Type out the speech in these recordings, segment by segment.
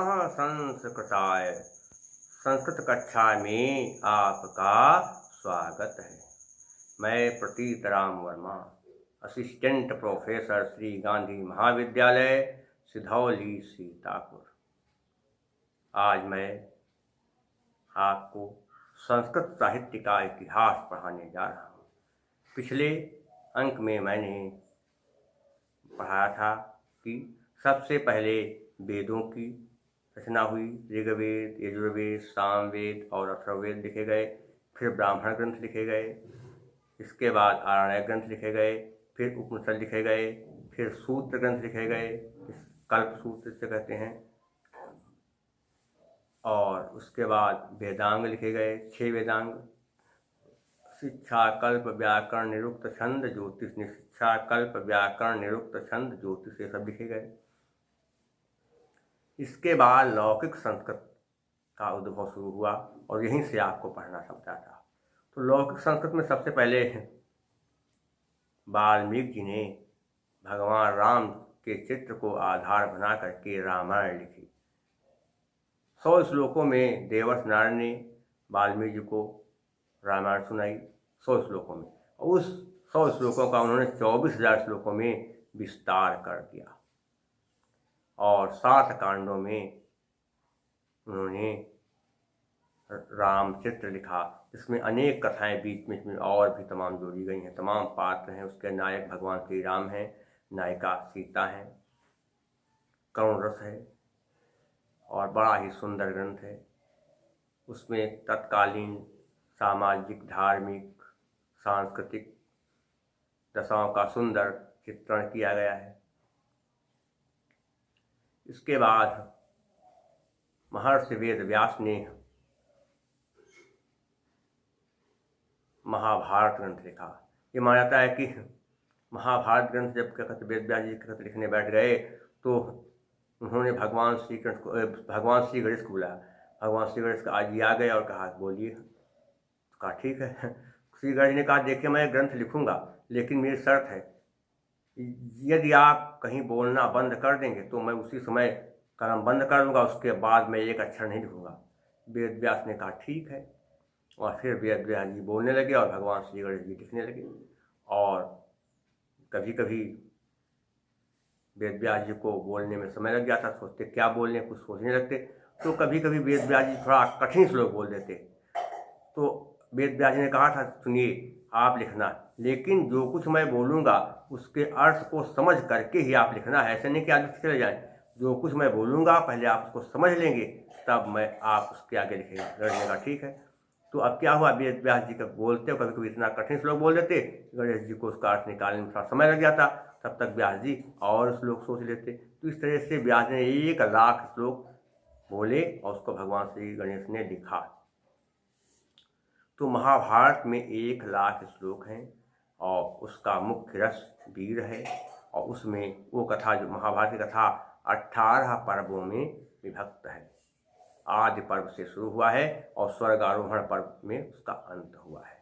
संस्कृताय। संस्कृत कक्षा में आपका स्वागत है। मैं प्रतीत राम वर्मा, असिस्टेंट प्रोफेसर श्री गांधी महाविद्यालय, सिधौली, सीतापुर। आज मैं आपको संस्कृत साहित्य का इतिहास पढ़ाने जा रहा हूँ। पिछले अंक में मैंने पढ़ाया था कि सबसे पहले वेदों की रचना हुई। ऋग्वेद, यजुर्वेद, सामवेद और अथर्ववेद लिखे गए। फिर ब्राह्मण ग्रंथ लिखे गए। इसके बाद आरण्यक ग्रंथ लिखे गए। फिर उपनिषद लिखे गए। फिर सूत्र ग्रंथ लिखे गए, कल्प सूत्र से कहते हैं। और उसके बाद वेदांग लिखे गए, 6 वेदांग। शिक्षा, कल्प, व्याकरण, निरुक्त, छंद, ज्योतिष। शिक्षा, कल्प, व्याकरण, निरुक्त, छंद, ज्योतिष, ये सब लिखे गए। इसके बाद लौकिक संस्कृत का उद्भव शुरू हुआ और यहीं से आपको पढ़ना समझा था। तो लौकिक संस्कृत में सबसे पहले वाल्मीकि जी ने भगवान राम के चित्र को आधार बना करके रामायण लिखी। 100 श्लोकों में देवर्ष नारायण ने वाल्मीकि जी को रामायण सुनाई, 100 श्लोकों में। और उस 100 श्लोकों का उन्होंने 24,000 श्लोकों में विस्तार कर दिया और 7 कांडों में उन्होंने रामचित्र लिखा, जिसमें अनेक कथाएं बीच में और भी तमाम जोड़ी गई हैं। तमाम पात्र हैं उसके। नायक भगवान श्री राम हैं, नायिका सीता हैं, करुण रस है और बड़ा ही सुंदर ग्रंथ है। उसमें तत्कालीन सामाजिक, धार्मिक, सांस्कृतिक दशाओं का सुंदर चित्रण किया गया है। इसके बाद महर्षि वेद व्यास ने महाभारत ग्रंथ लिखा। ये माना जाता है कि महाभारत ग्रंथ जब वेद व्यास जी लिखने बैठ गए तो उन्होंने भगवान श्री गणेश को बुलाया। भगवान श्री गणेश आज ही आ गए और कहा बोलिए। कहा ठीक है। श्री गणेश ने कहा देखिए मैं ग्रंथ लिखूंगा, लेकिन मेरी शर्त है, यदि आप कहीं बोलना बंद कर देंगे तो मैं उसी समय कलम बंद कर दूंगा, उसके बाद मैं एक अक्षर नहीं लिखूंगा। वेद व्यास ने कहा ठीक है। और फिर वेद व्यास जी बोलने लगे और भगवान श्री गणेश जी लिखने लगे। और कभी कभी वेद व्यास जी को बोलने में समय लग जाता, सोचते क्या बोलने, कुछ सोचने लगते। तो कभी कभी वेद व्यास जी थोड़ा कठिन श्लोक बोल देते। तो वेद व्यास जी ने कहा था सुनिए आप लिखना, लेकिन जो कुछ मैं बोलूँगा उसके अर्थ को समझ करके ही आप लिखना है। ऐसे नहीं कि आगे चले जाए। जो कुछ मैं बोलूँगा पहले आप उसको समझ लेंगे, तब मैं आप उसके आगे लिखेंगे। गणेश ने कहा ठीक है। तो अब क्या हुआ, वेद व्यास जी का बोलते कभी कभी इतना कठिन श्लोक बोल देते, गणेश जी को उसका अर्थ निकालने में थोड़ा समय लग जाता। तब तक व्यास जी और श्लोक सोच लेते। तो इस तरह से व्यास ने 1,00,000 श्लोक बोले और उसको भगवान श्री गणेश ने लिखा। तो महाभारत में 1,00,000 श्लोक हैं और उसका मुख्य रस वीर है। और उसमें वो कथा, जो महाभारत की कथा 18 पर्वों में विभक्त है। आदि पर्व से शुरू हुआ है और स्वर्गारोहण पर्व में उसका अंत हुआ है।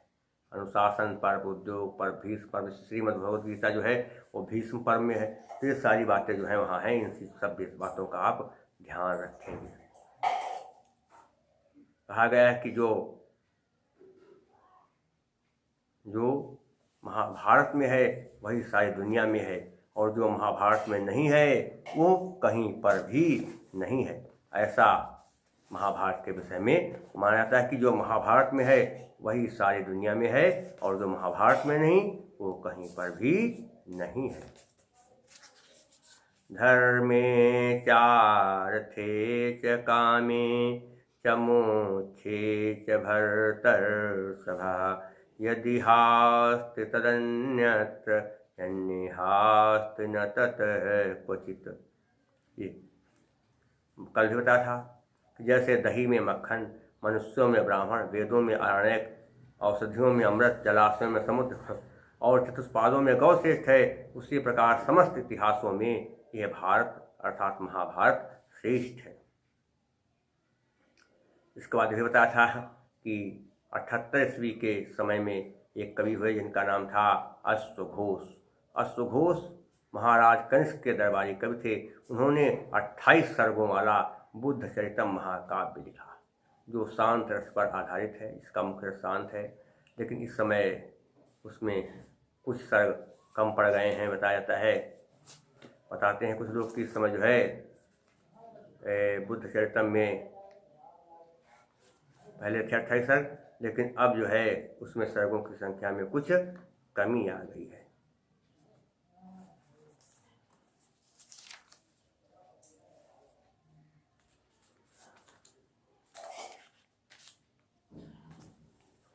अनुशासन पर्व, उद्योग पर्व, भीष्म पर्व। श्रीमद् भगवद गीता जो है वो भीष्म पर्व में है। तो ये सारी बातें जो है वहाँ हैं। इन सब बातों का आप ध्यान रखेंगे। कहा गया है कि जो महाभारत में है वही सारी दुनिया में है, और जो महाभारत में नहीं है वो कहीं पर भी नहीं है। ऐसा महाभारत के विषय में माना जाता है कि जो महाभारत में है वही सारी दुनिया में है, और जो महाभारत में नहीं वो कहीं पर भी नहीं है। धर्मे चार्थे च कामे च मोक्षे च भर्तर्षभा यदि हास्ति तदन्यत्र यन्निहास्ति न तत् क्वचित्। ये कल भी बताया था कि जैसे दही में मक्खन, मनुष्यों में ब्राह्मण, वेदों में आरण्यक, औषधियों में अमृत, जलाशयों में समुद्र और चतुष्पादों में गौ श्रेष्ठ है, उसी प्रकार समस्त इतिहासों में यह भारत अर्थात महाभारत श्रेष्ठ है। इसके बाद ये बताया था कि 78 ईस्वी के समय में एक कवि हुए जिनका नाम था अश्वघोष। अश्वघोष महाराज कंस के दरबारी कवि थे। उन्होंने 28 सर्गों वाला बुद्ध चरितम महाकाव्य लिखा, जो शांत रस पर आधारित है। इसका मुख्य रस शांत है, लेकिन इस समय उसमें कुछ सर्ग कम पड़ गए हैं, बताया जाता है। बताते हैं कुछ लोग कि इस समय जो है बुद्ध चरितम में पहले थे 28 सर्ग, लेकिन अब जो है उसमें सर्गों की संख्या में कुछ कमी आ गई है।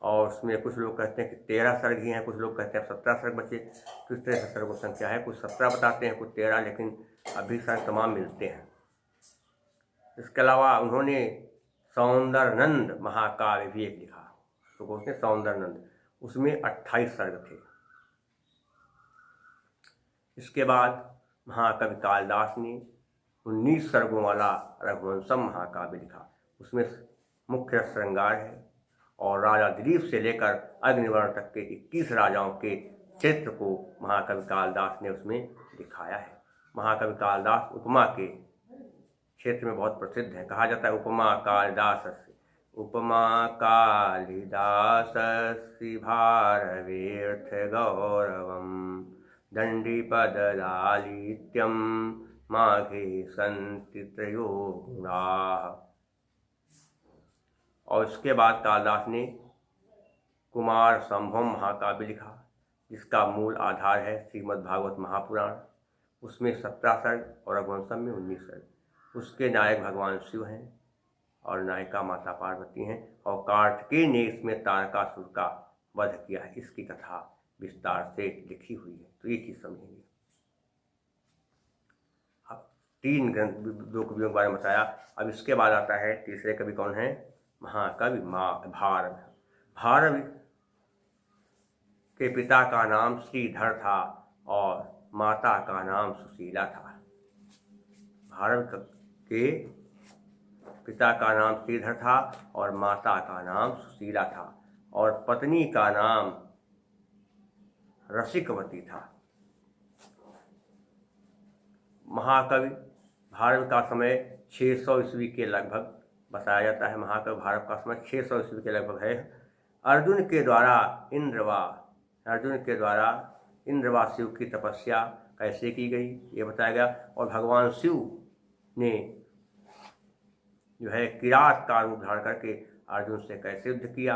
और उसमें कुछ लोग कहते हैं कि 13 सर्ग ही हैं, कुछ लोग कहते हैं 17 सर्ग बचे। किस तरह से सर्गों की संख्या है, कुछ 17 बताते हैं, कुछ 13, लेकिन अभी सर्ग तमाम मिलते हैं। इसके अलावा उन्होंने सौंदरनंद महाकाव्य भी एक लिखा, तो उसने सौंदरनंद, उसमें 28 सर्ग थे। इसके बाद महाकवि कालिदास ने 19 सर्गों वाला रघुवंशम महाकाव्य लिखा। उसमें मुख्य रस श्रृंगार है और राजा दिलीप से लेकर अग्निवर्ण तक के 21 राजाओं के चरित्र को महाकवि कालिदास ने उसमें दिखाया है। महाकवि कालिदास उपमा के क्षेत्र में बहुत प्रसिद्ध है। कहा जाता है उपमा कालिदास भारवेर्थ गौरवम दंडीपद लालित्यम माघे संति त्रयो गुणाः। और इसके बाद कालिदास ने कुमार संभवम महाकाव्य लिखा, जिसका मूल आधार है श्रीमद् भागवत महापुराण। उसमें 17 सर्ग और रघुवंशम में 19 सर्ग। उसके नायक भगवान शिव हैं और नायिका माता पार्वती हैं, और कार्तिकेय ने इसमें तारकासुर का वध किया है। इसकी कथा विस्तार से लिखी हुई है, तो ये चीज़ समझेंगे। अब 3 ग्रंथ, 2 कवियों के बारे में बताया। अब इसके बाद आता है तीसरे कवि कौन है, महाकवि भारव। भारव के पिता का नाम श्रीधर था और माता का नाम सुशीला था। भारव के पिता का नाम श्रीधर था और माता का नाम सुशीला था, और पत्नी का नाम रसिकवती था। महाकवि भारव का समय 600 ईस्वी के लगभग बताया जाता है। महाकवि भारव का समय 600 ईस्वी के लगभग है। अर्जुन के द्वारा इंद्रवा शिव की तपस्या कैसे की गई ये बताया गया, और भगवान शिव ने जो है किरात का रूप धारण करके अर्जुन से कैसे युद्ध किया,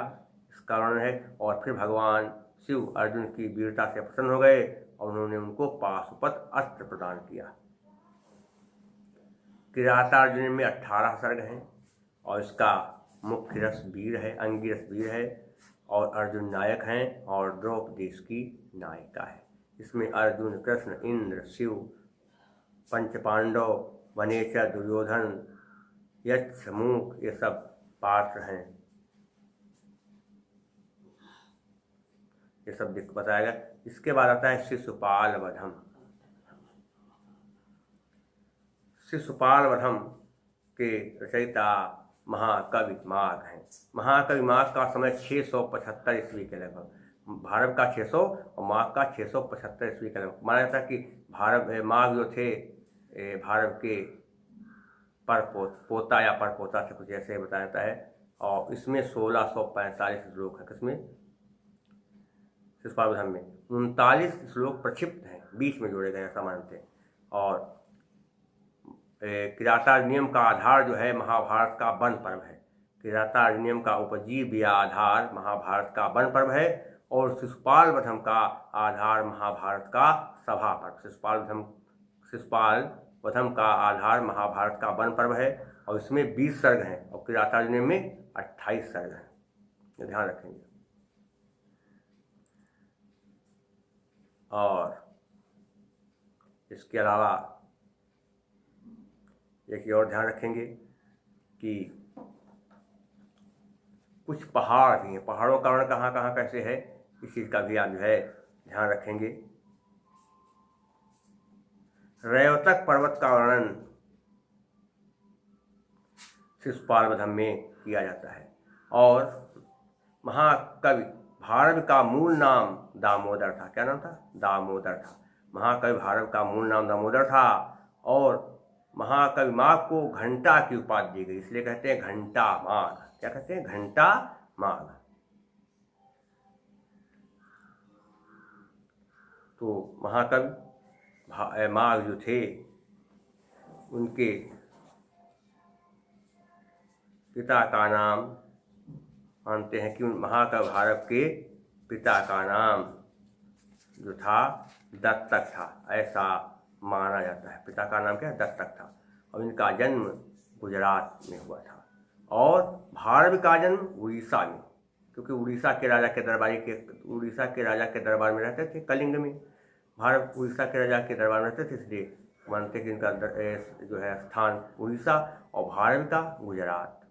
इसका वर्णन है। और फिर भगवान शिव अर्जुन की वीरता से प्रसन्न हो गए और उन्होंने उनको पाशुपत अस्त्र प्रदान किया। किरातार्जुन में 18 सर्ग हैं और इसका मुख्य रस वीर है, अंगिरस वीर है, और अर्जुन नायक हैं और द्रौपदी इसकी नायिका है। इसमें अर्जुन, कृष्ण, इंद्र, शिव, पंचपांडव, वनेचर, दुर्योधन, यक्ष, मूक, ये सब पात्र हैं। ये सब बताया गया। इसके बाद आता है शिशुपाल वधम। शिशुपाल वधम के रचयिता महाकवि माघ हैं। महाकवि माघ का समय 675 ईस्वी के लगभग। भारव का 600 और माघ का 675 ईस्वी के लगभग। माना जाता है कि माघ जो थे भारव के पोता या परपोता से कुछ ऐसे बताया जाता है। और इसमें 1645 श्लोक है। किसमें, शिशुपाल वधम में 39 श्लोक प्रक्षिप्त हैं, बीच में जोड़े गए ऐसा मानते हैं। और किरातार्जुनीयम का आधार जो है महाभारत का वन पर्व है। किरातार्जुनीयम का उपजीव्य आधार महाभारत का वन पर्व है, और शिशुपाल वधम का आधार महाभारत का सभा पर्व। शिशुपाल वधम का आधार महाभारत का वन पर्व है, और इसमें 20 सर्ग हैं, और किरातार्जुनीयम में 28 सर्ग हैं। ये ध्यान रखेंगे। और इसके अलावा एक और ध्यान रखेंगे कि कुछ पहाड़ भी हैं। पहाड़ों का वर्णन कहाँ कहाँ कैसे है, इस चीज़ का भी आप जो है ध्यान रखेंगे। रैवतक पर्वत का वर्णन शिशुपाल वधम में किया जाता है। और महाकवि भारव का मूल नाम दामोदर था। क्या नाम था, दामोदर था। महाकवि भारव का मूल नाम दामोदर था, और महाकवि माघ को घंटा की उपाधि दी गई, इसलिए कहते हैं घंटा माघ। क्या कहते हैं? घंटा माघ। तो महाकवि माघ जो थे उनके पिता का नाम, मानते हैं कि महाकवि भारत के पिता का नाम जो था दत्तक था, ऐसा माना जाता है। पिता का नाम क्या है? दत्तक था। और इनका जन्म गुजरात में हुआ था और भारत का जन्म उड़ीसा में, क्योंकि उड़ीसा के राजा के दरबार में रहते थे, कलिंग में। भारत उड़ीसा के राजा के दरबार में रहते थे, इसलिए मानते कि इनका जो है स्थान उड़ीसा और भारत का गुजरात।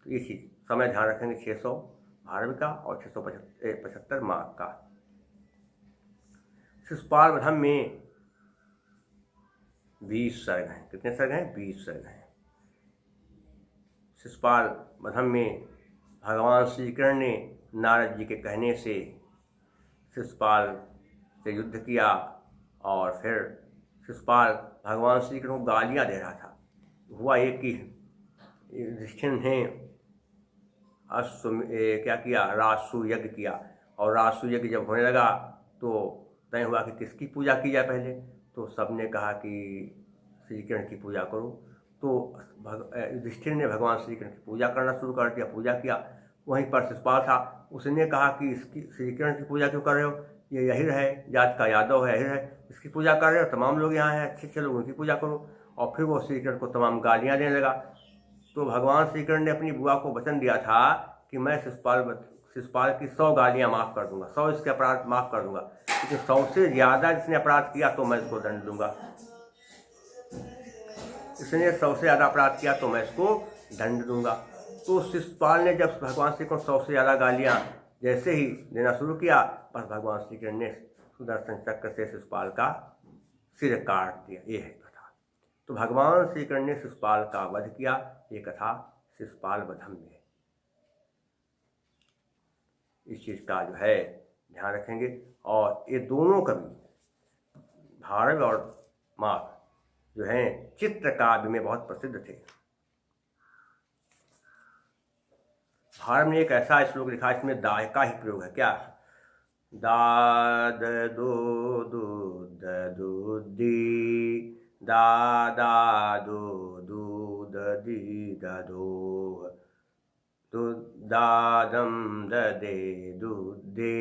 तो ये चीज़ समय ध्यान रखेंगे, 600 भारत का और 675 माघ का। शिशुपाल वधम में 20 सर्ग हैं। कितने सर्ग हैं? 20 सर्ग हैं। शिशुपाल वधम में भगवान श्री कृष्ण ने नारद जी के कहने से शिशुपाल से युद्ध किया और फिर शिशुपाल भगवान श्री कृष्ण को गालियाँ दे रहा था। हुआ ये कि युधिष्ठिर ने क्या किया? राजसू यज्ञ किया, और राजसू यज्ञ जब होने लगा तो तय हुआ कि किसकी पूजा की जाए पहले। तो सबने कहा कि श्री कृष्ण की पूजा करो। तो युधिष्ठिर ने भगवान श्री कृष्ण की पूजा करना शुरू कर दिया, पूजा किया। वहीं पर शिशुपाल था, उसने कहा कि इसकी श्री कृष्ण की पूजा क्यों कर रहे हो? ये यही है, जात का यादव है, यही है, इसकी पूजा कर रहे हो, तमाम लोग यहाँ हैं, अच्छे अच्छे लोग, उनकी पूजा करो। और फिर वो श्री कृष्ण को तमाम गालियाँ देने लगा। तो भगवान श्री कृष्ण ने अपनी बुआ को वचन दिया था कि मैं शिशुपाल की 100 गालियाँ माफ़ कर दूंगा, 100 इसके अपराध माफ़ कर दूंगा, लेकिन 100 से ज़्यादा जिसने अपराध किया तो मैं इसको दंड दूंगा। इसने 100 से ज़्यादा अपराध किया तो मैं इसको दंड दूंगा। तो शिशुपाल ने जब भगवान श्री कृष्ण 100 से ज़्यादा गालियाँ जैसे ही देना शुरू किया, बस भगवान श्री कृष्ण ने सुदर्शन चक्र से शिशुपाल का सिर काट दिया। ये है कथा। तो भगवान श्री कृष्ण ने शिशुपाल का वध किया, ये कथा शिशुपाल वधम में। इस चीज़ का जो है ध्यान रखेंगे। और ये दोनों कवि भारत और माघ जो हैं चित्रकाव्य में बहुत प्रसिद्ध थे। भारत ने एक ऐसा श्लोक लिखा, इसमें दा का ही प्रयोग है। क्या? दा द दो दो द दो दी, दा दा दो दो द दी द दो, दो दा दम द दे दो दे,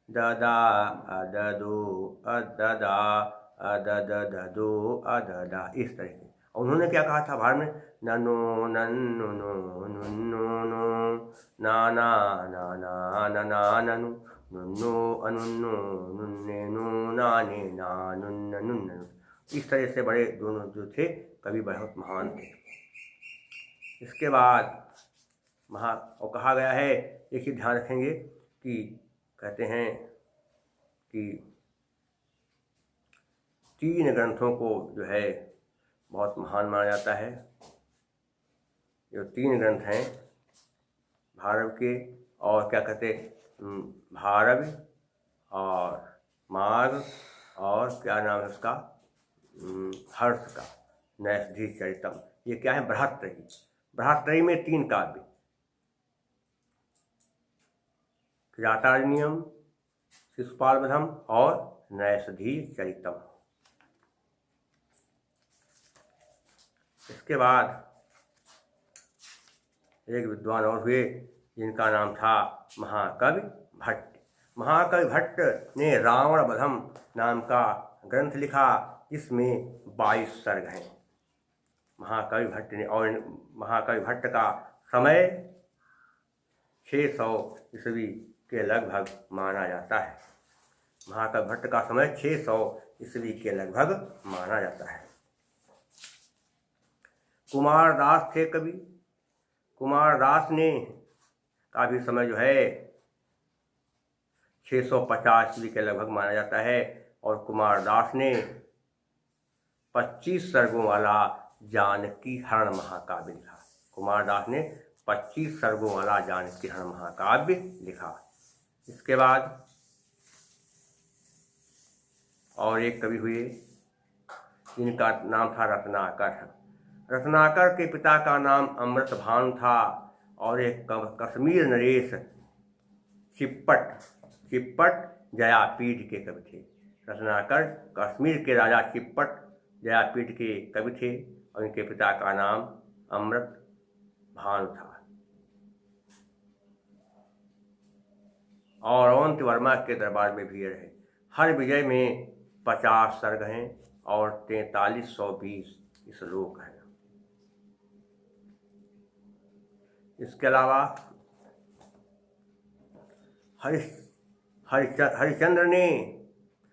द दा द दो द दा द द द दो द दा, इस तरह से। और उन्होंने क्या कहा था भारत में? ननो नन्नु नो नुन्नो नो, ना ना ना ना ना ना ननु, नुन्नो अनुन्नो नुन्ने नु, नाने ना नुन्न नुन्न। इस तरह से बड़े दोनों जो थे कवि बहुत महान थे। इसके बाद और कहा गया है, एक ही ध्यान रखेंगे कि कहते हैं कि 3 ग्रंथों को जो है बहुत महान माना जाता है। जो 3 ग्रंथ हैं भारत के, और क्या कहते, भारत और माघ और क्या नाम है उसका, हर्ष का नैषधि चरितम। ये क्या है? बृहत्त्रयी। बृहत्त्रयी में 3 काव्य, किरातार्जुनीयम, शिशुपाल वधम और नैषधि चरितम। इसके बाद एक विद्वान और हुए जिनका नाम था महाकवि भट्ट। महाकवि भट्ट ने रावण वधम नाम का ग्रंथ लिखा, जिसमें 22 सर्ग हैं। महाकवि भट्ट ने, और महाकवि भट्ट का समय 600 ईस्वी के लगभग माना जाता है। महाकवि भट्ट का समय 600 ईस्वी के लगभग माना जाता है। कुमारदास थे कवि। कुमारदास ने का भी समय जो है 650 ईस्वी के लगभग माना जाता है। और कुमारदास ने 25 सर्गों वाला जानकी हरण महाकाव्य लिखा। कुमारदास ने 25 सर्गों वाला जानकी हरण महाकाव्य लिखा। इसके बाद और एक कवि हुए जिनका नाम था रत्नाकर। रत्नाकर के पिता का नाम अमृत भानु था और एक कश्मीर नरेश चिप्पट जयापीठ के कवि थे। रत्नाकर कश्मीर के राजा चिप्पट जयापीठ के कवि थे और इनके पिता का नाम अमृत भानु था। और अवंत वर्मा के दरबार में भी रहे। हर विजय में 50 सर्ग हैं और 4320 श्लोक हैं। इसके अलावा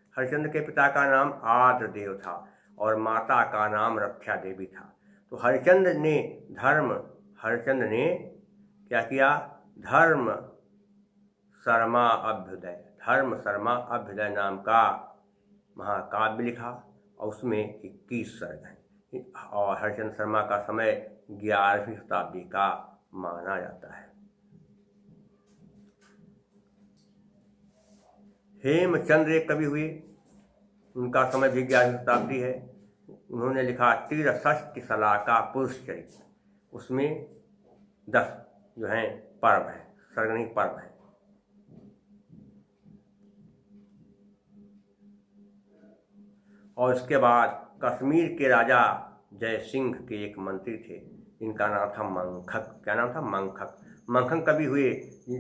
हरिश्चंद्र के पिता का नाम आद्रदेव था और माता का नाम रक्षा देवी था। तो हरिश्चंद्र ने क्या किया? धर्म शर्मा अभ्युदय नाम का महाकाव्य लिखा और उसमें 21 सर्ग हैं। और हरिश्चंद्र शर्मा का समय 11वीं शताब्दी का माना जाता है। हेमचंद्र एक कवि हुए, उनका समय भी 11वीं शताब्दी है। उन्होंने लिखा त्रिषष्टि शलाका पुरुष चरित्र। उसमें 10 जो हैं पर्व हैं, सर्गनी पर्व हैं। और इसके बाद कश्मीर के राजा जय सिंह के एक मंत्री थे, इनका नाम था मंखक। क्या नाम था? मंखक। मंखक कवि हुए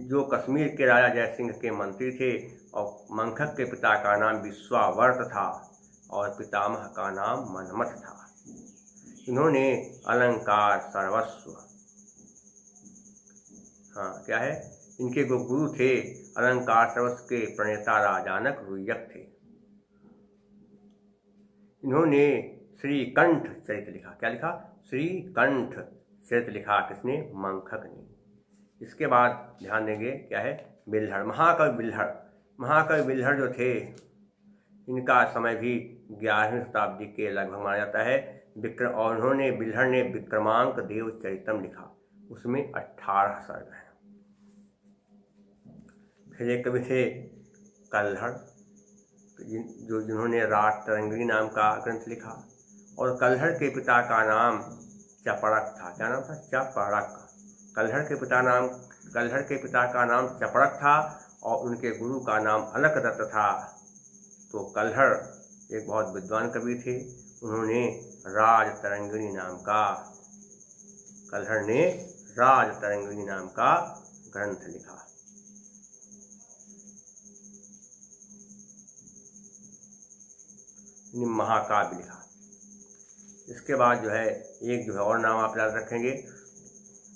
जो कश्मीर के राजा जय सिंह के मंत्री थे। और मंखक के पिता का नाम विश्वावर्त था और पितामह का नाम मनमथ था। इन्होंने अलंकार सर्वस्व, क्या है, इनके गुरु थे अलंकार सर्वस्व के प्रणेता राजानक रुय्यक थे। इन्होंने श्रीकंठ चरित्र लिखा। क्या लिखा? श्रीकंठ चरित्र लिखा। किसने? मंखक ने। इसके बाद ध्यान देंगे क्या है? बिल्हड़, महाकवि बिल्हड़ जो थे, इनका समय भी 11वीं शताब्दी के लगभग माना जाता है। और बिल्हड़ ने विक्रमांक देव चरितम लिखा, उसमें 18 सर्ग हैं। फिर एक कवि थे कल्हड़, जिन्होंने रात तरंगिणी नाम का ग्रंथ लिखा। और कल्हड़ के पिता का नाम चपड़क था। क्या नाम था? चपड़क। कल्हड़ के पिता का नाम चपड़क था और उनके गुरु का नाम अलकदत्त था। तो कल्हड़ एक बहुत विद्वान कवि थे। उन्होंने राज तरंगिणी नाम का ग्रंथ लिखा। महाकाव्य लिखा। इसके बाद जो है एक जो है और नाम आप याद रखेंगे,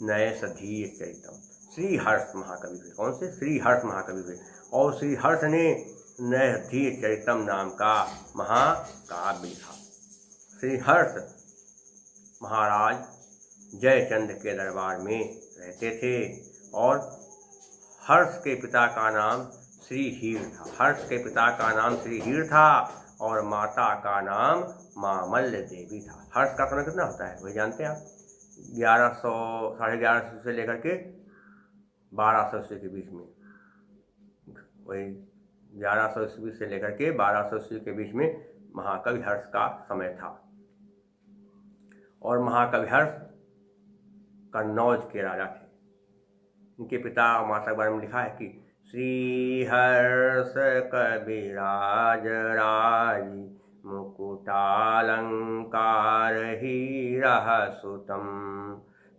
नैषधीय चरितम। श्रीहर्ष महाकवि हुए। कौन से? श्रीहर्ष महाकवि हुए। और श्रीहर्ष ने नैषधीय चरितम नाम का महाकाव्य लिखा। श्रीहर्ष महाराज जयचंद के दरबार में रहते थे और हर्ष के पिता का नाम श्रीहीर था और माता का नाम मामल्य देवी था। हर्ष का समय कितना होता है वही जानते हैं आप? 1100 से लेकर के 1200 ईस्वी के बीच में। वही 1100 ईस्वी से लेकर के 1200 ईस्वी के बीच में महाकवि हर्ष का समय था। और महाकवि हर्ष कन्नौज के राजा थे। इनके पिता और माता के बारे में लिखा है कि श्रीहर्ष कविराज राजी मुकुटालंकार हीरः सुतम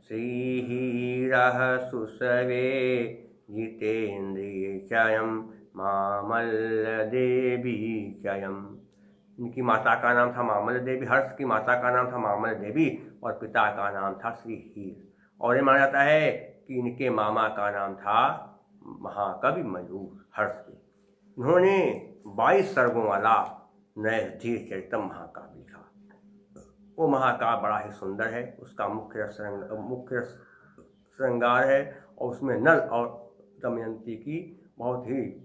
श्रीहीरः सुसवे जितेन्द्रिय चयम मामल्य देवी चयम। इनकी माता का नाम था मामल्य देवी। हर्ष की माता का नाम था मामल्य देवी और पिता का नाम था श्रीहीर। और ये माना जाता है कि इनके मामा का नाम था महाकवि मयूर हर्ष के। इन्होंने 22 सर्गों वाला नैषधीय चरितम महाकाव्य लिखा। वो महाकाव्य बड़ा ही सुंदर है। उसका मुख्य श्रृंगार है और उसमें नल और दमयंती की बहुत ही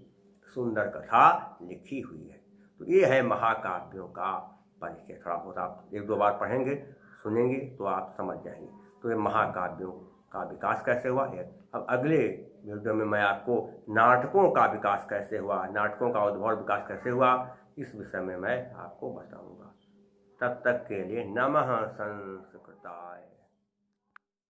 सुंदर कथा लिखी हुई है। तो ये है महाकाव्यों का परिचय। थोड़ा बहुत आप 1-2 बार पढ़ेंगे, सुनेंगे तो आप समझ जाएंगे। तो ये महाकाव्यों का विकास कैसे हुआ है। अब अगले वीडियो में मैं आपको नाटकों का विकास कैसे हुआ, नाटकों का उद्भव विकास कैसे हुआ, इस विषय में मैं आपको बताऊंगा। तब तक के लिए नमः संस्कृताय।